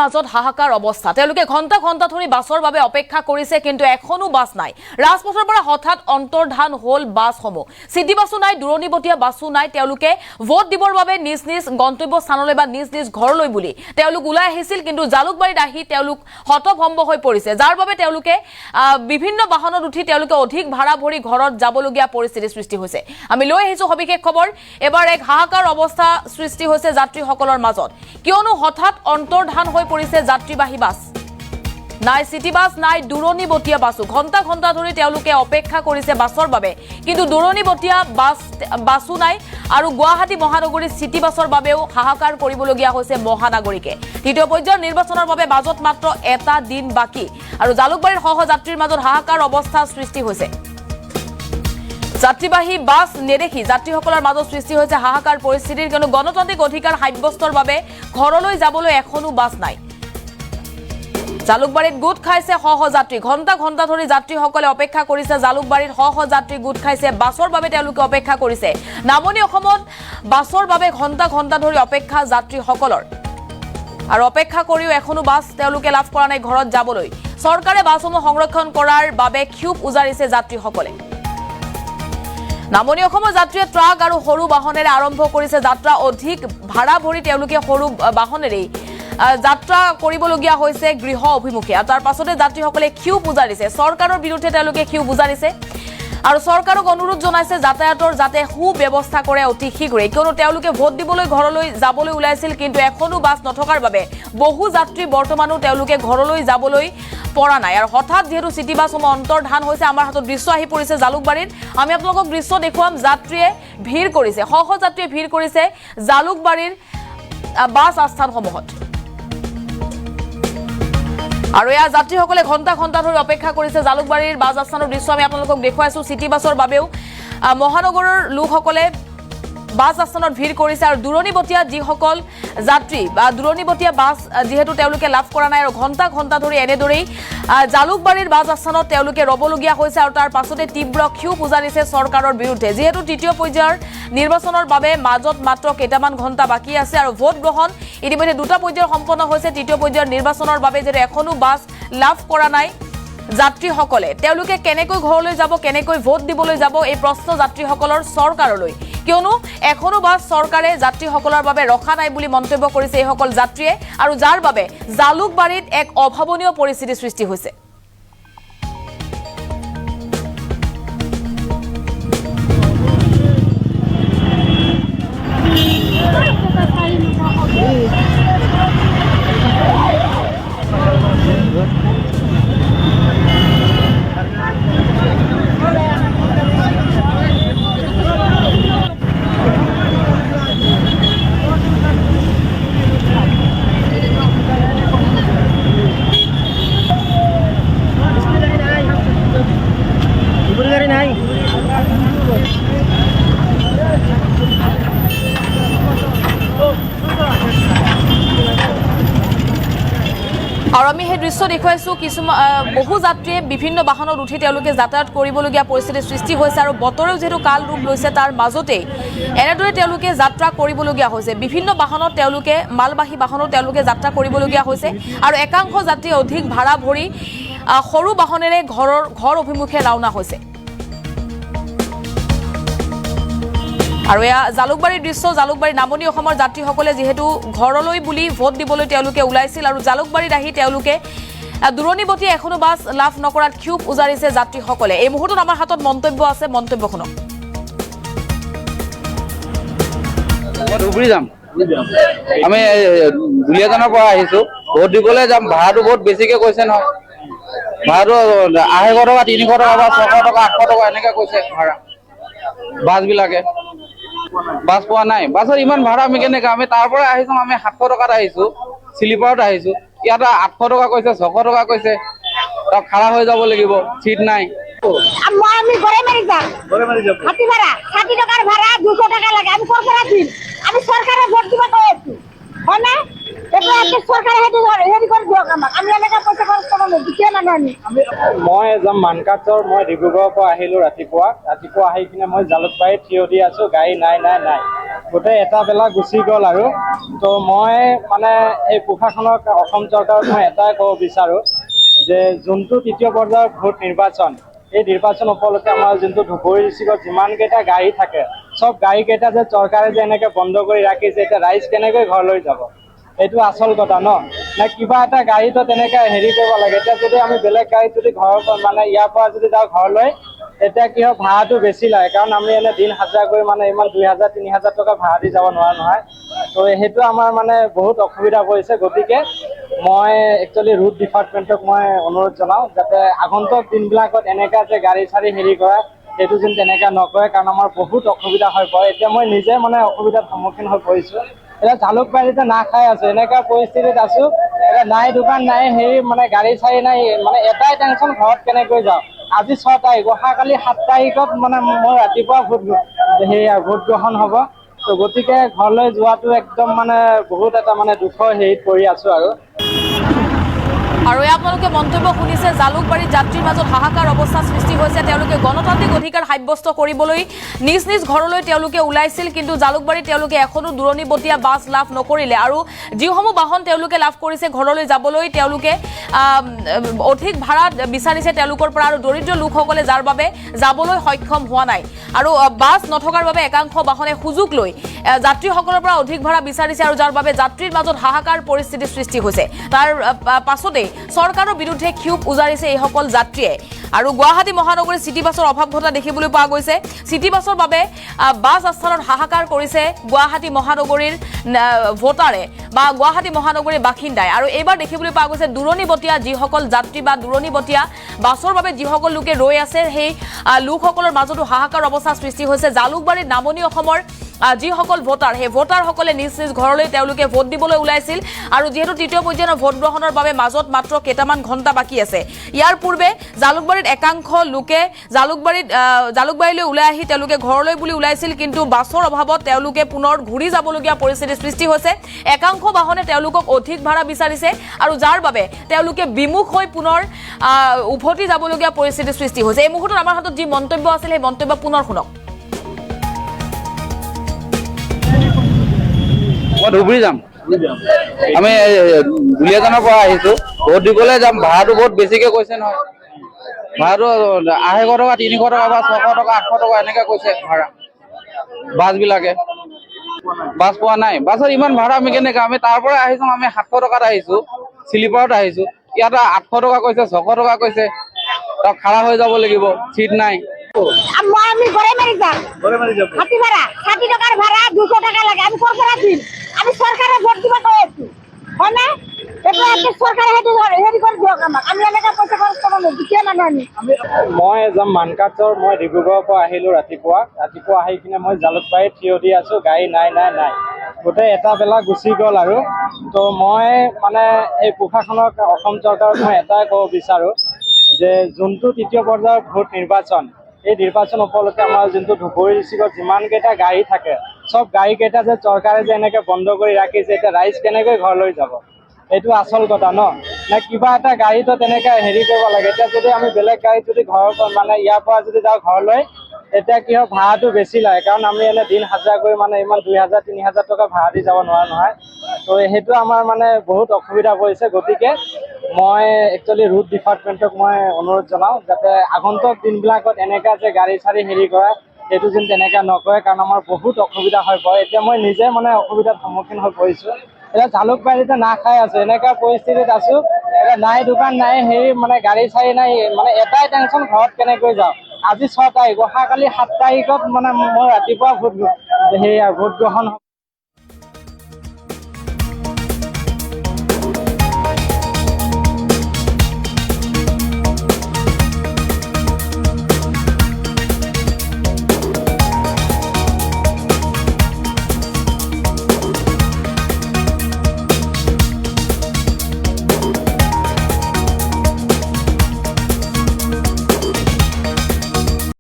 মাজত হাহাকাৰ অৱস্থা তেওঁলোকে ঘণ্টা ঘণ্টা ধৰি বাছৰ বাবে অপেক্ষা কৰিছে কিন্তু এখনো বাছ নাই ৰাজপথৰ পৰা হঠাৎ অন্তৰ্ধান হল বাছসমূহ সিটি বাছও নাই দূৰণিবতীয়া বাছও নাই তেওঁলোকে ভোট দিবৰ বাবে নিজ নিজ গন্তব্য স্থানলৈ বা নিজ নিজ ঘৰলৈ বুলি তেওঁলোক ওলাই আহিছিল কিন্তু জালুকবাৰীত আহি তেওঁলোক হতভম্ব হৈ পৰিছে যাৰ বাবে তেওঁলোকে বিভিন্ন বাহনত উঠি তেওঁলোকে অধিক ভাড়া ভৰি ঘৰত যাবলগীয়া পৰিস্থিতিৰ সৃষ্টি হৈছে আমি লৈ আহিছো সবিশেষ খবৰ এবাৰ এক হাহাকাৰ অৱস্থা সৃষ্টি হৈছে যাত্ৰীসকলৰ মাজত কিয়নো হঠাৎ অন্তৰ্ধান হৈ পৰিছে যাত্ৰীবাহী বাছ নাই সিটি বাছ নাই দূৰণিবতীয়া বাছও ঘণ্টা ঘণ্টা ধৰি তেওঁলোকে অপেক্ষা কৰিছে বাছৰ বাবে কিন্তু দূৰণিবতীয়া বাছও নাই আৰু গুৱাহাটী মহানগৰীৰ সিটি বাছৰ বাবেও হাহাকাৰ কৰিবলগীয়া হৈছে মহানগৰীকে তৃতীয় পৰ্যায়ৰ নিৰ্বাচনৰ বাবে বাজত মাত্ৰ এটা দিন বাকি আৰু জালুকবাৰীৰ সহযাত্ৰীৰ মাজত হাহাকাৰ অৱস্থা সৃষ্টি হৈছে যাত্ৰীবাহী বাছ নেদেখি যাত্ৰীসকলৰ মাজত সৃষ্টি হৈছে হাহাকাৰ পৰিস্থিতিৰ কিয়নো গণতান্ত্ৰিক অধিকাৰ সাব্যস্তৰ বাবে ঘৰলৈ যাবলৈ এখনো বাছ নাই জালুকবাৰীত গোট খাইছে সহযাত্ৰী ঘণ্টা ঘণ্টা ধৰি যাত্ৰীসকলে অপেক্ষা কৰিছে জালুকবাৰীত সহযাত্ৰী গোট খাইছে বাছৰ বাবে তেওঁলোকে অপেক্ষা কৰিছে নামনি অসমত বাছৰ বাবে ঘণ্টা ঘণ্টা ধৰি অপেক্ষা যাত্ৰীসকলৰ আৰু অপেক্ষা কৰিও এখনো বাছ তেওঁলোকে লাভ কৰা নাই ঘৰত যাবলৈ চৰকাৰে বাছসমূহ সংৰক্ষণ কৰাৰ বাবে ক্ষোভ উজাৰিছে যাত্ৰীসকলে নামনি অসমৰ যাত্ৰীয়ে ট্ৰাক আৰু সৰু বাহনেৰে আৰম্ভ কৰিছে যাত্ৰা অধিক ভাড়া ভৰি তেওঁলোকে সৰু বাহনেৰে যাত্ৰা কৰিবলগীয়া হৈছে গৃহ অভিমুখে আৰু তাৰ পাছতে যাত্ৰীসকলে ক্ষোভ উজাৰিছে চৰকাৰৰ বিৰুদ্ধে তেওঁলোকে ক্ষোভ উজাৰিছে আৰু চৰকাৰক অনুৰোধ জনাইছে যাতায়াতৰ যাতে সুব্যৱস্থা কৰে অতি শীঘ্ৰে কিয়নো তেওঁলোকে ভোট দিবলৈ ঘৰলৈ যাবলৈ ওলাইছিল কিন্তু এখনো বাছ নথকাৰ বাবে বহু যাত্ৰী বৰ্তমানো তেওঁলোকে ঘৰলৈ যাবলৈ পৰা নাই আৰু হঠাৎ যেহেতু সিটি বাছসমূহ অন্তৰ্ধান হৈছে আমাৰ হাতত দৃশ্য আহি পৰিছে জালুকবাৰীত আমি আপোনালোকক দৃশ্য দেখুৱাম যাত্ৰীয়ে ভিৰ কৰিছে সহযাত্ৰীয়ে ভিৰ কৰিছে জালুকবাৰীৰ বাছ আস্থানসমূহত আৰু এয়া যাত্ৰীসকলে ঘণ্টা ঘণ্টা ধৰি অপেক্ষা কৰিছে জালুকবাৰীৰ বাছ আস্থানৰ দৃশ্য আমি আপোনালোকক দেখুৱাইছো সিটি বাছৰ বাবেও মহানগৰৰ লোকসকলে বাছ আস্থানত ভিৰ কৰিছে আৰু দূৰণিবতীয়া যিসকল যাত্ৰী বা দূৰণিবতীয়া বাছ যেহেতু তেওঁলোকে লাভ কৰা নাই আৰু ঘণ্টা ঘণ্টা ধৰি এনেদৰেই জালুকবাৰীৰ বাছ আস্থানত তেওঁলোকে ৰবলগীয়া হৈছে আৰু তাৰ পাছতে তীব্ৰ ক্ষোভ উজাৰিছে চৰকাৰৰ বিৰুদ্ধে যেহেতু তৃতীয় পৰ্যায়ৰ নিৰ্বাচনৰ বাবে মাজত মাত্ৰ কেইটামান ঘণ্টা বাকী আছে আৰু ভোট গ্ৰহণ ইতিমধ্যে দুটা পৰ্যায়ৰ সম্পন্ন হৈছে তৃতীয় পৰ্যায়ৰ নিৰ্বাচনৰ বাবে যেহেতু এখনো বাছ লাভ কৰা নাই যাত্ৰীসকলে তেওঁলোকে কেনেকৈ ঘৰলৈ যাব কেনেকৈ ভোট দিবলৈ যাব এই প্ৰশ্ন যাত্ৰীসকলৰ চৰকাৰলৈ কিয়নো এখনো বাছ চৰকাৰে যাত্ৰীসকলৰ বাবে ৰখা নাই বুলি মন্তব্য কৰিছে এইসকল যাত্ৰীয়ে আৰু যাৰ বাবে জালুকবাৰীত এক অভাৱনীয় পৰিস্থিতিৰ সৃষ্টি হৈছে আৰু আমি সেই দৃশ্য দেখুৱাইছো কিছুমান বহু যাত্ৰীয়ে বিভিন্ন বাহনত উঠি তেওঁলোকে যাতায়াত কৰিবলগীয়া পৰিস্থিতিৰ সৃষ্টি হৈছে আৰু বতৰেও যেহেতু কাল ৰূপ লৈছে তাৰ মাজতেই এনেদৰে তেওঁলোকে যাত্ৰা কৰিবলগীয়া হৈছে বিভিন্ন বাহনত তেওঁলোকে মালবাহী বাহনত তেওঁলোকে যাত্ৰা কৰিবলগীয়া হৈছে আৰু একাংশ যাত্ৰী অধিক ভাড়া ভৰি সৰু বাহনেৰে ঘৰ অভিমুখে ৰাওনা হৈছে আৰু এয়া জালুকবাৰীৰ দৃশ্য জালুকবাৰী নামনি অসমৰ যাত্ৰীসকলে যেহেতু ঘৰলৈ বুলি ভোট দিবলৈ তেওঁলোকে ওলাইছিল আৰু জালুকবাৰীত আহি তেওঁলোকে দূৰণিবতীয়া এখনো বাছ লাভ নকৰাত ক্ষোভ উজাৰিছে যাত্ৰীসকলে এই মুহূৰ্তত আমাৰ হাতত মন্তব্য আছে মন্তব্য শুনক আমি দুলীয়াজানৰ পৰা আহিছো ভোট দিবলৈ যাম ভাড়াটো বহুত বেছিকে কৈছে নহয় ভাড়াটো 250 টকা 300 টকা বা 600 টকা 800 টকা এনেকে কৈছে ভাড়া বাছ বিলাকে বাছ পোৱা নাই বাছৰ ইমান ভাড়া আমি কেনেকে আমি তাৰ পৰা আহিছো আমি 700 টকাত আহিছো স্লিপাৰত আহিছো ইয়াত 800 টকা কৈছে 600 টকা কৈছে তাত খাৰা হৈ যাব লাগিব সিট নাই আমি ঘরে মারি যাব হাতি ভাড়া 60 টাকার ভাড়া 200 টাকা লাগে আমি সরকার দিন আমি সরকারে ভোট দিব কইছি হয় না এটা একটা সরকার হেডি করে দিও আমাক আমি এনেকা পয়সা খরচ করব না কিয় না আমি মই এজন মানকাচৰ মই ডিব্ৰুগড়ৰ পৰা আহিলো ৰাতিপুৱা আহি কিনে মই জালুকবাৰীত থিয় দি আছো গাড়ী নাই গোটেই এটা বেলা গুচি গ'ল আৰু তো মই মানে এই প্ৰশাসনক অসম চৰকাৰক মই এটাই ক'ব বিচাৰোঁ যে যোনটো তৃতীয় পৰ্যায়ৰ ভোট নিৰ্বাচন এই নিৰ্বাচন উপলক্ষে আমাৰ যোনটো ধুবুৰী ডিষ্ট্ৰিক্টত যিমানকেইটা গাড়ী থাকে চব গাড়ীকেইটা যে চৰকাৰে যে এনেকৈ বন্ধ কৰি ৰাখিছে এতিয়া ৰাইজ কেনেকৈ ঘৰলৈ যাব এইটো আচল কথা ন নে কিবা এটা গাড়ীতো তেনেকৈ হেৰি কৰিব লাগে এতিয়া যদি আমি বেলেগ গাড়ীত যদি ঘৰৰ মানে ইয়াৰ পৰা যদি যাওঁ ঘৰলৈ এতিয়া কি হয় ভাড়াটো বেছি লাগে কাৰণ আমি এনে দিন হাজিৰা কৰি মানে ইমান 2000-3000 টকা ভাড়া দি যাব নোৱাৰা নহয় তো সেইটো আমাৰ মানে বহুত অসুবিধা পৰিছে গতিকে মই একচুৱেলি ৰুট ডিপাৰ্টমেণ্টক মই অনুৰোধ জনাওঁ যাতে আগন্তুক দিনবিলাকত এনেকুৱা যে গাড়ী চাড়ী হেৰি কৰা সেইটো যেন তেনেকুৱা নকৰে কাৰণ আমাৰ বহুত অসুবিধা হৈ পৰে এতিয়া মই নিজে মানে অসুবিধাৰ সন্মুখীন হৈ পৰিছোঁ এতিয়া জালুকবাৰীতে না খাই আছো এনেকুৱা পৰিস্থিতিত আছো এতিয়া নাই দোকান নাই হেৰি মানে গাড়ী চাড়ী নাই মানে এটাই টেনশ্যন ঘৰত কেনেকৈ যাওঁ আজি 6 তাৰিখ অহাকালি 7 তাৰিখত মানে মই ৰাতিপুৱা ভোট গ্ৰহণ হ'ব তো গতিকে ঘৰলৈ যোৱাটো একদম মানে বহুত এটা মানে দুখৰ হেৰিত পৰি আছো আৰু আপোনালোকে মন্তব্য শুনিছে জালুকবাৰীত যাত্ৰীৰ মাজত হাহাকাৰ অৱস্থা সৃষ্টি হৈছে তেওঁলোকে গণতান্ত্ৰিক অধিকাৰ সাব্যস্ত কৰিবলৈ নিজ নিজ ঘৰলৈ তেওঁলোকে ওলাইছিল কিন্তু জালুকবাৰীত তেওঁলোকে এখনো দূৰণিবতীয়া বাছ লাভ নকৰিলে আৰু যিসমূহ বাহন তেওঁলোকে লাভ কৰিছে ঘৰলৈ যাবলৈ তেওঁলোকে অধিক ভাড়া বিচাৰিছে তেওঁলোকৰ পৰা আৰু দৰিদ্ৰ লোকসকলে যাৰ বাবে যাবলৈ সক্ষম হোৱা নাই আৰু বাছ নথকাৰ বাবে একাংশ বাহনে সুযোগ লৈ যাত্ৰীসকলৰ পৰা অধিক ভাড়া বিচাৰিছে আৰু যাৰ বাবে যাত্ৰীৰ মাজত হাহাকাৰ পৰিস্থিতিৰ সৃষ্টি হৈছে তাৰ পাছতে চৰকাৰৰ বিৰুদ্ধে ক্ষোভ উজাৰিছে এইসকল যাত্ৰীয়ে আৰু গুৱাহাটী মহানগৰীত চিটি বাছৰ অভাৱ ঘটা দেখিবলৈ পোৱা গৈছে চিটি বাছৰ বাবে বাছ আস্থানত হাহাকাৰ কৰিছে গুৱাহাটী মহানগৰীৰ ভোটাৰে বা গুৱাহাটী মহানগৰীৰ বাসিন্দাই আৰু এইবাৰ দেখিবলৈ পোৱা গৈছে দূৰণিবতীয়া যিসকল যাত্ৰী বা দূৰণিবতীয়া বাছৰ বাবে যিসকল লোকে ৰৈ আছে সেই লোকসকলৰ মাজতো হাহাকাৰ অৱস্থা সৃষ্টি হৈছে জালুকবাৰীত নামনি অসমৰ যিসকল ভোটাৰ সেই ভোটাৰসকলে নিজ নিজ ঘৰলৈ তেওঁলোকে ভোট দিবলৈ ওলাইছিল আৰু যিহেতু তৃতীয় পৰ্যায়ৰ ভোট গ্ৰহণৰ বাবে মাজত মাত্ৰ কেইটামান ঘণ্টা বাকী আছে ইয়াৰ পূৰ্বে জালুকবাৰীত একাংশ লোকে জালুকবাৰীলৈ ওলাই আহি তেওঁলোকে ঘৰলৈ বুলি ওলাইছিল কিন্তু বাছৰ অভাৱত তেওঁলোকে পুনৰ ঘূৰি যাবলগীয়া পৰিস্থিতিৰ সৃষ্টি হৈছে একাংশ বাহনে তেওঁলোকক অধিক ভাড়া বিচাৰিছে আৰু যাৰ বাবে তেওঁলোকে বিমুখ হৈ পুনৰ উভতি যাবলগীয়া পৰিস্থিতিৰ সৃষ্টি হৈছে এই মুহূৰ্তত আমাৰ হাতত যি মন্তব্য আছিল সেই মন্তব্য পুনৰ শুনক মই ধুবুৰী যাম আমি দুলীয়াজানৰ পৰা আহিছো ভোট দিবলৈ যাম ভাড়াটো বহুত বেছিকে কৈছে নহয় ভাড়াটো 250 টকা 300 টকা বা 600 টকা 800 টকা এনেকে কৈছে ভাড়া বাছবিলাকে বাছ পোৱা নাই বাছত ইমান ভাড়া আমি কেনেকৈ আমি তাৰ পৰা আহিছো আমি 700 টকাত আহিছো শ্লিপাৰত আহিছো ইয়াত 800 টকা কৈছে 600 টকা কৈছে তাত খাৰা হৈ যাব লাগিব চিট নাই আমি ঘরে মারি যাব হাতি ভাড়া 60 টাকার ভাড়া 200 টাকা লাগে আমি সরকার দিন আমি সরকারে ভোট দিব কইছি হয় না এটা একটা সরকার হেডি করে দিও আমাক আমি এনেকা পয়সা খরচ করব না দিকে না আমি মই যাম মানকাচৰ মই ডিব্ৰুগড়ৰ পৰা আহিলোঁ ৰাতিপুৱা আহি কিনে মই জালুকবাৰীত থিয় দি আছোঁ গাড়ী নাই গোটেই এটা বেলা গুচি গ'ল আৰু তো মই মানে এই প্ৰশাসনক অসম চৰকাৰক মই এটাই ক'ব বিচাৰোঁ যে যোনটো তৃতীয় পৰ্যায়ৰ ভোট নিৰ্বাচন এই নিৰ্বাচন উপলক্ষে আমাৰ যোনটো ধুবুৰী ডিষ্ট্ৰিক্টত যিমানকেইটা গাড়ী থাকে চব গাড়ীকেইটা যে চৰকাৰে যে এনেকৈ বন্ধ কৰি ৰাখিছে এতিয়া ৰাইজ কেনেকৈ ঘৰলৈ যাব এইটো আচল কথা ন নে কিবা এটা গাড়ীতো তেনেকৈ হেৰি কৰিব লাগে এতিয়া যদি আমি বেলেগ গাড়ীত যদি ঘৰৰ মানে ইয়াৰ পৰা যদি যাওঁ ঘৰলৈ এতিয়া কি হয় ভাড়াটো বেছি লাগে কাৰণ আমি এনে দিন হাজিৰা কৰি মানে ইমান 2000-3000 টকা ভাড়া দি যাব নোৱাৰা নহয় তো সেইটো আমাৰ মানে বহুত অসুবিধা পৰিছে গতিকে মই একচুৱেলি ৰুট ডিপাৰ্টমেণ্টক মই অনুৰোধ জনাওঁ যাতে আগন্তুক দিনবিলাকত এনেকুৱা যে গাড়ী চাড়ী হেৰি কৰা সেইটো যেন তেনেকুৱা নকৰে কাৰণ আমাৰ বহুত অসুবিধা হৈ পৰে এতিয়া মই নিজে মানে অসুবিধাৰ সন্মুখীন হৈ পৰিছোঁ এতিয়া জালুকবাৰীতে না খাই আছো এনেকুৱা পৰিস্থিতিত আছো এতিয়া নাই দোকান নাই হেৰি মানে গাড়ী চাড়ী নাই মানে এটাই টেনশ্যন ঘৰত কেনেকৈ যাওঁ আজি 6 তাৰিখ অহাকালি 7 তাৰিখত মানে মই ৰাতিপুৱা ভোট গ্ৰহণ